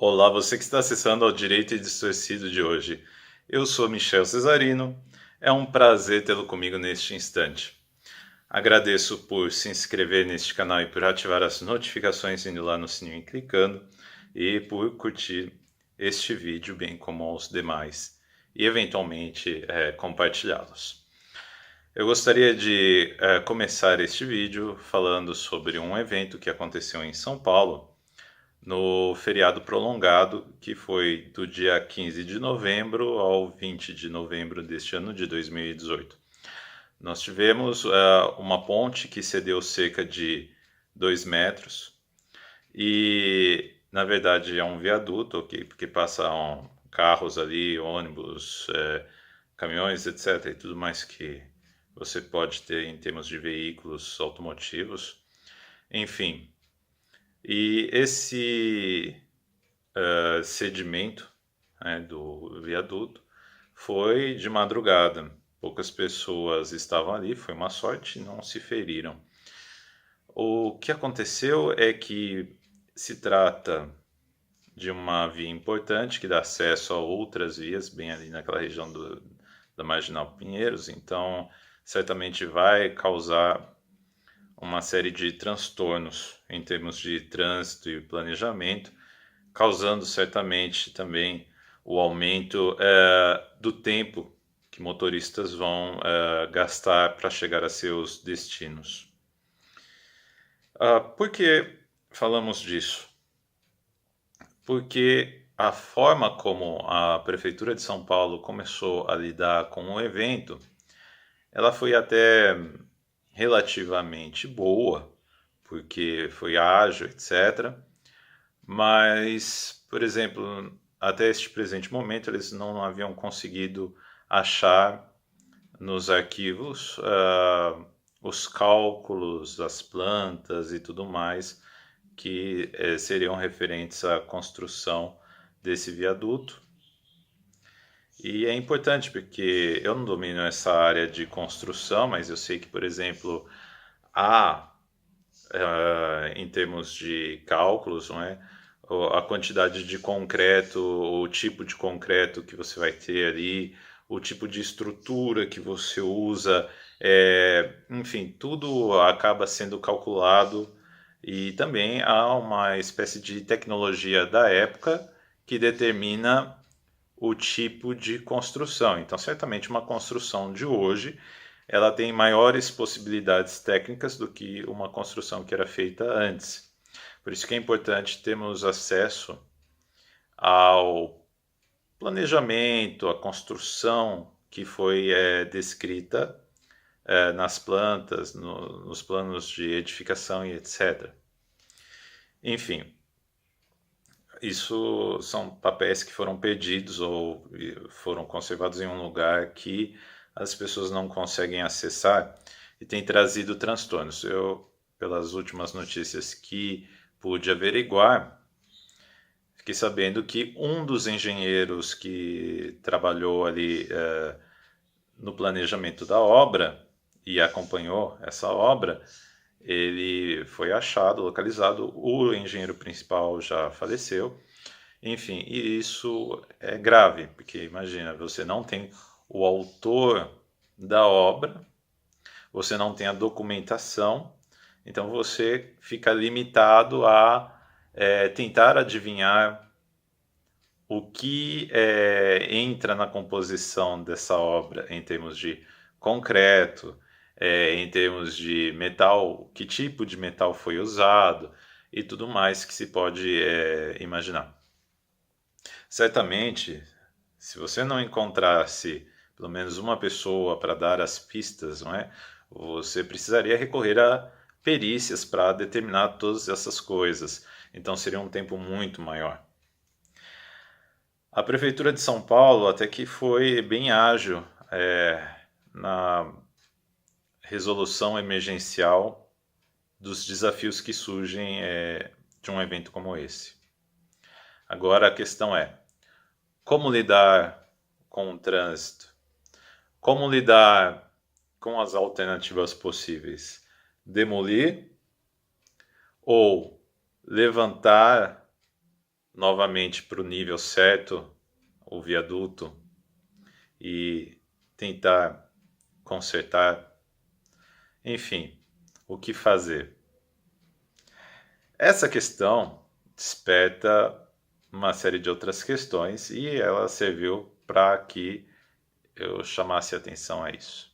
Olá, você que está acessando ao Direito e Distorcido de hoje. Eu sou Michel Cesarino. É um prazer tê-lo comigo neste instante. Agradeço por se inscrever neste canal e por ativar as notificações indo lá no sininho e clicando, e por curtir este vídeo, bem como os demais, e eventualmente compartilhá-los. Eu gostaria de começar este vídeo falando sobre um evento que aconteceu em São Paulo no feriado prolongado, que foi do dia 15 de novembro ao 20 de novembro deste ano de 2018. Nós tivemos uma ponte que cedeu cerca de 2 metros e, na verdade, é um viaduto, okay, porque passam carros ali, ônibus, caminhões, etc. e tudo mais que você pode ter em termos de veículos automotivos. Enfim, e esse sedimento, né, do viaduto foi de madrugada. Poucas pessoas estavam ali, foi uma sorte, não se feriram. O que aconteceu é que se trata de uma via importante que dá acesso a outras vias, bem ali naquela região da Marginal Pinheiros, então certamente vai causar uma série de transtornos em termos de trânsito e planejamento, causando certamente também o aumento do tempo que motoristas vão gastar para chegar a seus destinos. Por que falamos disso? Porque a forma como a Prefeitura de São Paulo começou a lidar com o evento, ela foi até relativamente boa, porque foi ágil, etc. Mas, por exemplo, até este presente momento, eles não haviam conseguido achar nos arquivos os cálculos, as plantas e tudo mais que seriam referentes à construção desse viaduto. E é importante porque eu não domino essa área de construção, mas eu sei que, por exemplo, há, em termos de cálculos, não é? A quantidade de concreto, o tipo de concreto que você vai ter ali, o tipo de estrutura que você usa, enfim, tudo acaba sendo calculado, e também há uma espécie de tecnologia da época que determina o tipo de construção. Então, certamente uma construção de hoje, ela tem maiores possibilidades técnicas do que uma construção que era feita antes. Por isso que é importante termos acesso ao planejamento, à construção que foi descrita nas plantas, nos planos de edificação e etc. Enfim, isso são papéis que foram perdidos ou foram conservados em um lugar que as pessoas não conseguem acessar e tem trazido transtornos. Eu, pelas últimas notícias que pude averiguar, fiquei sabendo que um dos engenheiros que trabalhou ali no planejamento da obra e acompanhou essa obra, ele foi achado, localizado, o engenheiro principal já faleceu. Enfim, e isso é grave, porque imagina, você não tem o autor da obra, você não tem a documentação, então você fica limitado a tentar adivinhar o que entra na composição dessa obra em termos de concreto, em termos de metal, que tipo de metal foi usado e tudo mais que se pode imaginar. Certamente, se você não encontrasse pelo menos uma pessoa para dar as pistas, não é? Você precisaria recorrer a perícias para determinar todas essas coisas. Então seria um tempo muito maior. A Prefeitura de São Paulo até que foi bem ágil na resolução emergencial dos desafios que surgem de um evento como esse. Agora a questão é, como lidar com o trânsito? Como lidar com as alternativas possíveis? Demolir ou levantar novamente para o nível certo, o viaduto, e tentar consertar. Enfim, o que fazer? Essa questão desperta uma série de outras questões e ela serviu para que eu chamasse atenção a isso.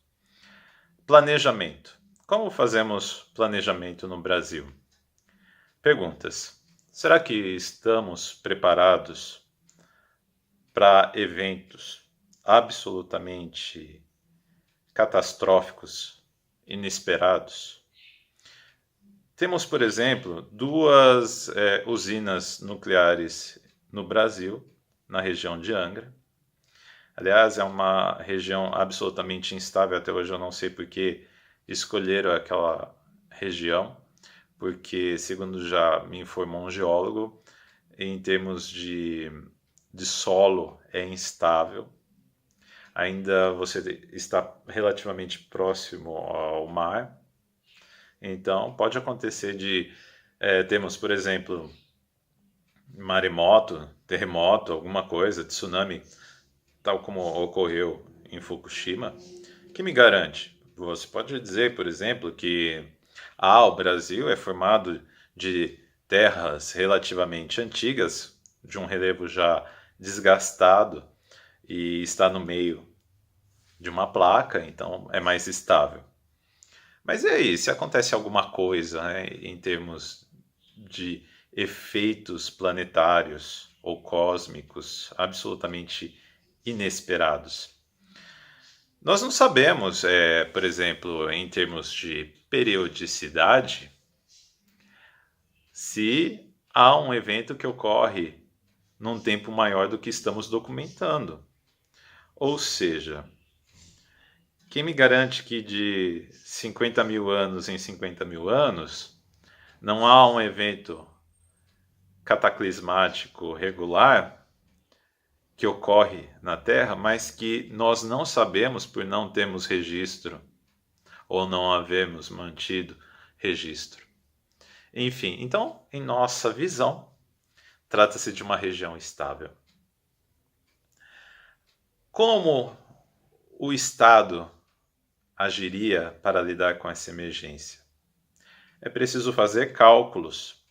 Planejamento. Como fazemos planejamento no Brasil? Perguntas. Será que estamos preparados para eventos absolutamente catastróficos, inesperados? Temos, por exemplo, duas usinas nucleares no Brasil, na região de Angra. Aliás, é uma região absolutamente instável. Até hoje eu não sei por que escolheram aquela região, porque, segundo já me informou um geólogo, em termos de solo é instável. Ainda você está relativamente próximo ao mar, então pode acontecer temos, por exemplo, maremoto, terremoto, alguma coisa, tsunami, tal como ocorreu em Fukushima. Que me garante? Você pode dizer, por exemplo, que o Brasil é formado de terras relativamente antigas, de um relevo já desgastado e está no meio de uma placa, então é mais estável. Mas e aí, se acontece alguma coisa, né, em termos de efeitos planetários ou cósmicos absolutamente inesperados? Nós não sabemos, por exemplo, em termos de periodicidade, se há um evento que ocorre num tempo maior do que estamos documentando. Ou seja, quem me garante que de 50 mil anos em 50 mil anos não há um evento cataclismático regular que ocorre na Terra, mas que nós não sabemos por não termos registro ou não havermos mantido registro? Enfim, então, em nossa visão, trata-se de uma região estável. Como o Estado agiria para lidar com essa emergência? É preciso fazer cálculos,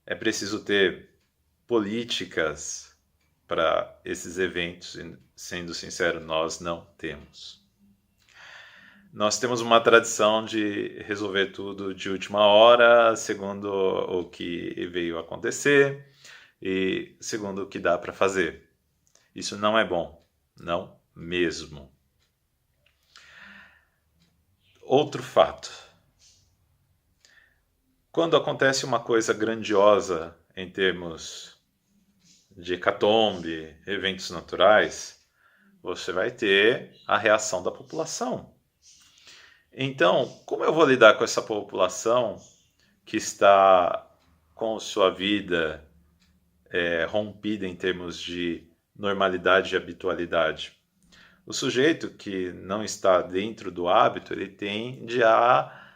é preciso ter políticas para esses eventos, e, sendo sincero, nós não temos. Nós temos uma tradição de resolver tudo de última hora, segundo o que veio acontecer e segundo o que dá para fazer. Isso não é bom, não mesmo. Outro fato. Quando acontece uma coisa grandiosa em termos de hecatombe, eventos naturais, você vai ter a reação da população. Então, como eu vou lidar com essa população que está com sua vida rompida em termos de normalidade e habitualidade? O sujeito que não está dentro do hábito, ele tende a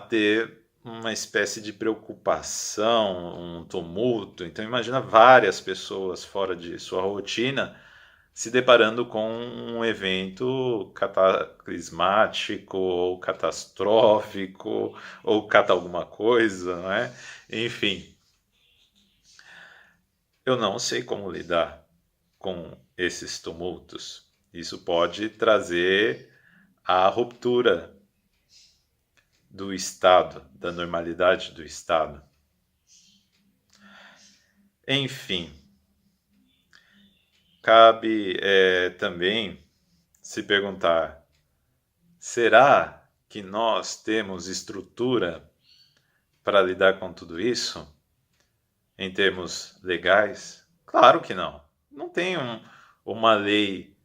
ter uma espécie de preocupação, um tumulto. Então imagina várias pessoas fora de sua rotina se deparando com um evento cataclismático ou catastrófico ou cata alguma coisa, não é? Enfim, eu não sei como lidar com esses tumultos. Isso pode trazer a ruptura do Estado, da normalidade do Estado. Enfim, cabe também se perguntar: será que nós temos estrutura para lidar com tudo isso em termos legais? Claro que não. Não tem uma lei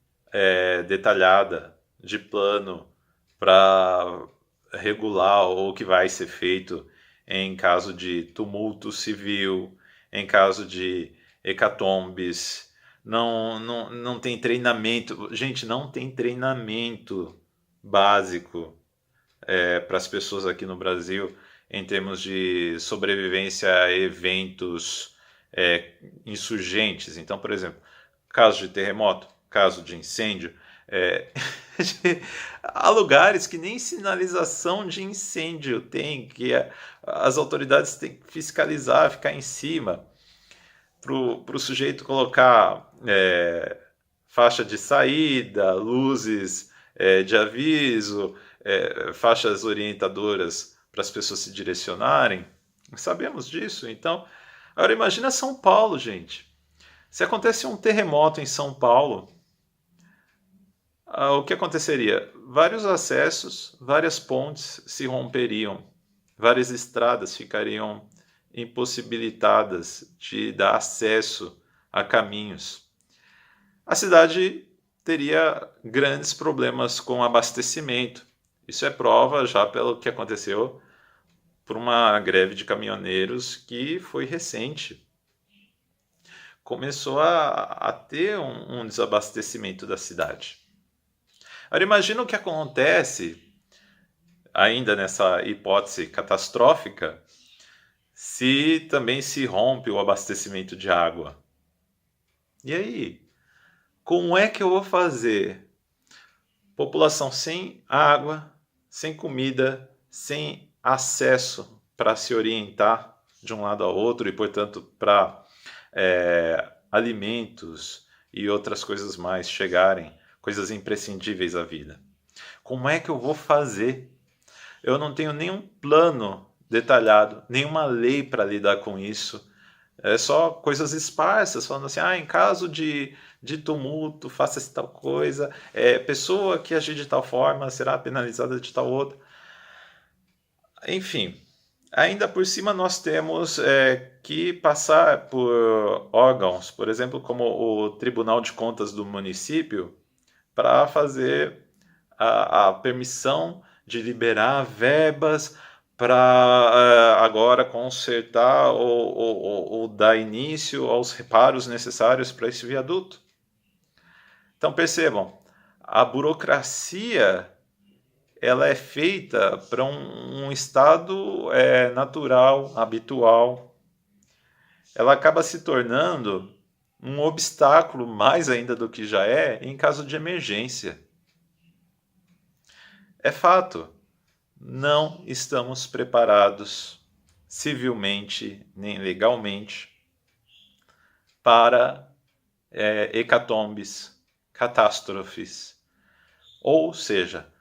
detalhada de plano para regular o que vai ser feito em caso de tumulto civil, em caso de hecatombes. Não tem treinamento. Gente, não tem treinamento básico para as pessoas aqui no Brasil em termos de sobrevivência a eventos insurgentes. Então, por exemplo, caso de terremoto, caso de incêndio, há lugares que nem sinalização de incêndio tem, que as autoridades têm que fiscalizar, ficar em cima, para o sujeito colocar faixa de saída, luzes de aviso, faixas orientadoras para as pessoas se direcionarem. Sabemos disso. Então, agora imagina São Paulo, gente. Se acontece um terremoto em São Paulo, o que aconteceria? Vários acessos, várias pontes se romperiam, várias estradas ficariam impossibilitadas de dar acesso a caminhos. A cidade teria grandes problemas com abastecimento. Isso é prova já pelo que aconteceu por uma greve de caminhoneiros que foi recente. Começou a ter um desabastecimento da cidade. Agora imagina o que acontece, ainda nessa hipótese catastrófica, se também se rompe o abastecimento de água. E aí? Como é que eu vou fazer? População sem água, sem comida, sem acesso para se orientar de um lado ao outro e, portanto, para alimentos e outras coisas mais chegarem, coisas imprescindíveis à vida. Como é que eu vou fazer? Eu não tenho nenhum plano detalhado, nenhuma lei para lidar com isso. É só coisas esparsas, falando assim, em caso de tumulto, faça-se tal coisa, pessoa que agir de tal forma será penalizada de tal outra. Enfim, ainda por cima nós temos que passar por órgãos, por exemplo, como o Tribunal de Contas do município, para fazer a permissão de liberar verbas para agora consertar ou dar início aos reparos necessários para esse viaduto. Então percebam, a burocracia ela é feita para um estado natural, habitual. Ela acaba se tornando um obstáculo mais ainda do que já é em caso de emergência. É fato, não estamos preparados civilmente nem legalmente para hecatombes, catástrofes, ou seja,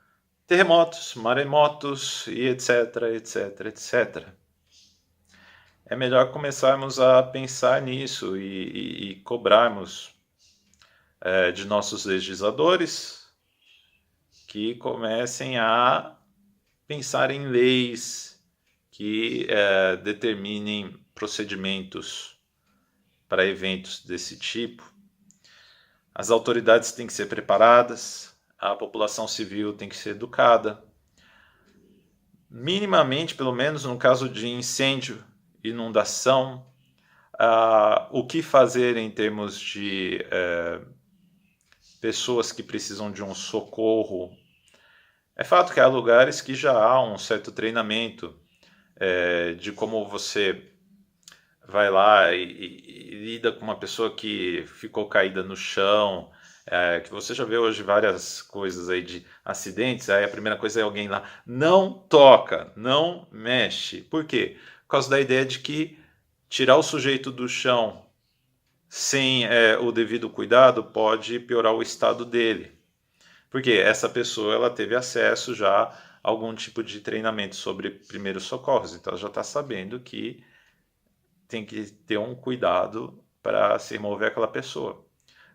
terremotos, maremotos e etc, etc, etc. É melhor começarmos a pensar nisso e cobrarmos de nossos legisladores que comecem a pensar em leis que determinem procedimentos para eventos desse tipo. As autoridades têm que ser preparadas, a população civil tem que ser educada. Minimamente, pelo menos no caso de incêndio, inundação, o que fazer em termos de pessoas que precisam de um socorro. É fato que há lugares que já há um certo treinamento de como você vai lá e lida com uma pessoa que ficou caída no chão, que você já vê hoje várias coisas aí de acidentes, aí a primeira coisa é alguém lá, não toca, não mexe. Por quê? Por causa da ideia de que tirar o sujeito do chão sem o devido cuidado pode piorar o estado dele. Porque essa pessoa ela teve acesso já a algum tipo de treinamento sobre primeiros socorros, então ela já está sabendo que tem que ter um cuidado para se remover aquela pessoa.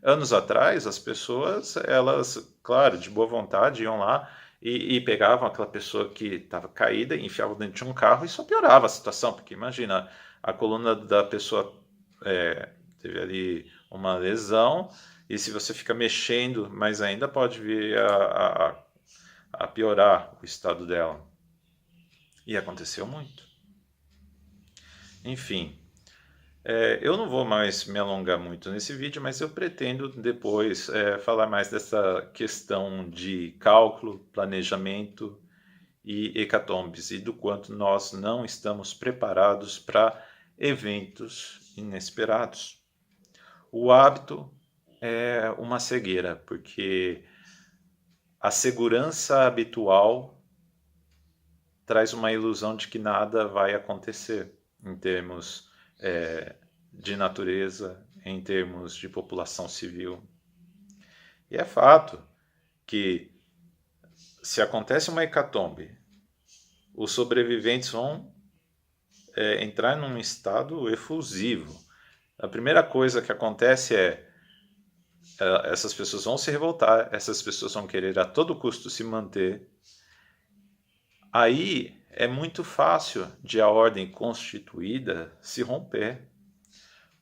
Anos atrás, as pessoas, elas, claro, de boa vontade, iam lá e pegavam aquela pessoa que estava caída, enfiavam dentro de um carro e só piorava a situação, porque imagina, a coluna da pessoa teve ali uma lesão, e se você fica mexendo mais ainda, pode vir a piorar o estado dela. E aconteceu muito. Enfim, eu não vou mais me alongar muito nesse vídeo, mas eu pretendo depois falar mais dessa questão de cálculo, planejamento e hecatombes, e do quanto nós não estamos preparados para eventos inesperados. O hábito é uma cegueira, porque a segurança habitual traz uma ilusão de que nada vai acontecer em termos de natureza, em termos de população civil. E é fato que, se acontece uma hecatombe, os sobreviventes vão entrar num estado efusivo. A primeira coisa que acontece essas pessoas vão se revoltar, essas pessoas vão querer a todo custo se manter. Aí é muito fácil de a ordem constituída se romper.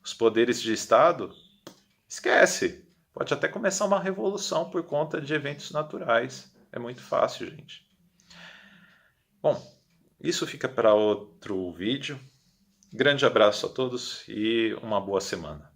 Os poderes de Estado, esquece. Pode até começar uma revolução por conta de eventos naturais. É muito fácil, gente. Bom, isso fica para outro vídeo. Grande abraço a todos e uma boa semana.